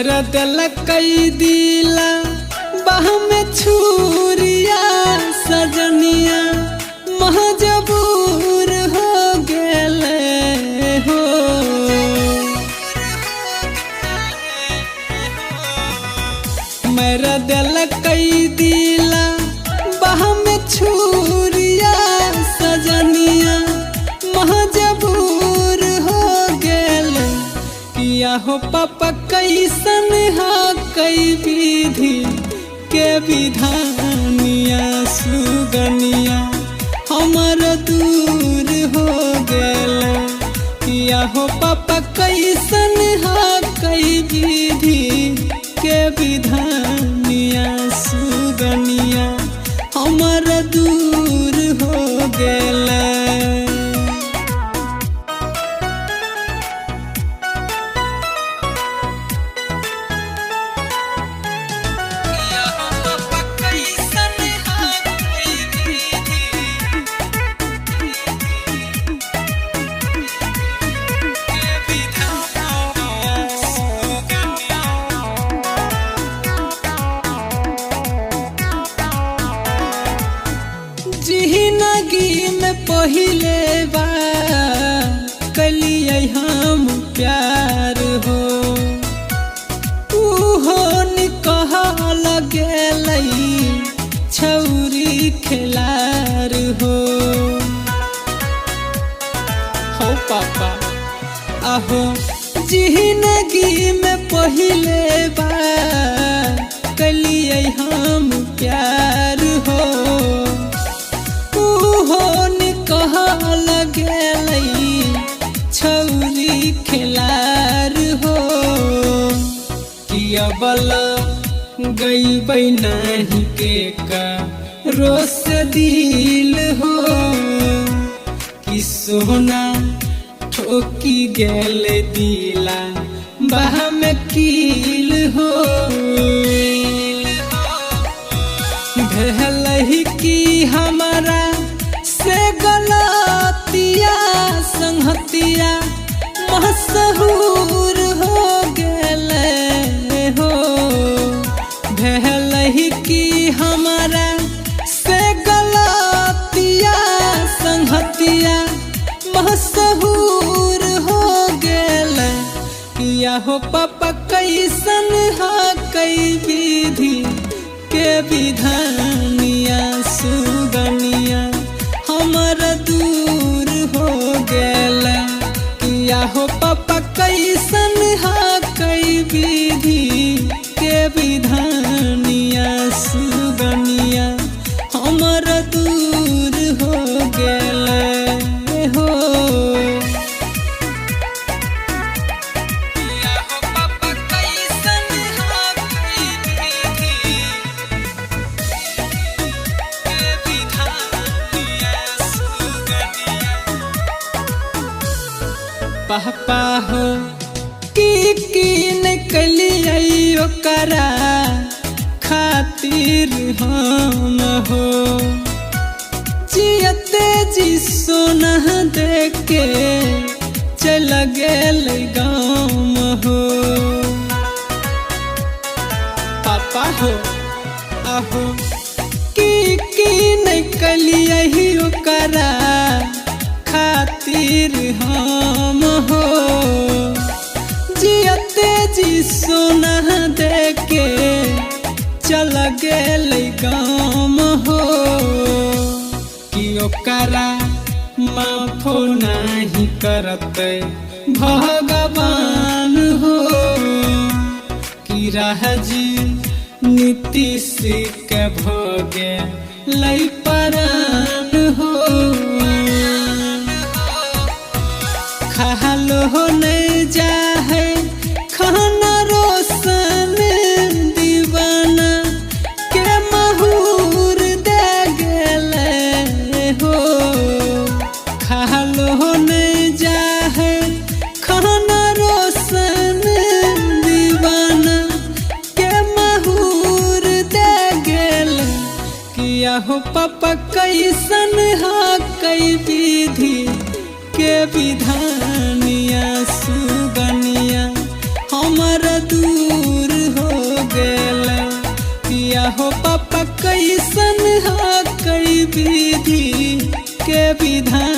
मेरा दिल कई दिला बाह में छुरिया सजनिया महजबूर हो गेले हो। मेरा दिल कई दिला बाह में छुरिया सजनिया महजबूर हो गेले। किया हो पापा कैसन हा कई विधि के विधानिया सुगनिया हमर दूर हो गेले। किया हो पापा कैसन हा कई विधि के विधानिया सुगनिया हमर दूर हो गेले। जिंदगी में पहले बार कलिए हम प्यार हो। उहो निकह लगेल छौरी खिलार हो। हो पापा आहो जिंदगी में पहले बार कलिए हम प्यार हो। निकह लगेल छौरी खिलार हो। किया बल गई नहीं के का रोस दिल हो। कि सोना ठोकी गेल दिला बाह में कील हो। भेल कि हमारा से गलतिया संहतिया मशहूर हो गेले हो। भेल कि हमारा से गलतिया संहतिया मशहूर हो गेले। किया हो पापा कैसन हा कई विधि के विधानिया सुगनिया हमर दूर हो गेले। किया हो पापा कैसन हा कई विधि के विधानिया सुगनिया हमर दूर हो गेले हो। पापा हो की निकलिए ओकरा खातिर हम हो। जियते जी सोना देके चल गेल गाँव हो। पापा हो आहो की निकलिए ओकरा खातिर हम हो। जियते जी सोना देके चल गेल गाँव हो। कि ओकरा माफो नहीं करते भगवान हो। कि राजी नीतीश के भोगे लई परान हो। खालो हो नहीं जाए खाना रोशन दीवाना के महूर दे गेले हो। खालो हो नहीं जाए खाना रोशन दीवाना के महूर दे गेले। किया हो पापा कैसन हा कई विधि के विधानिया सुगनिया हमर दूर विधि के विधान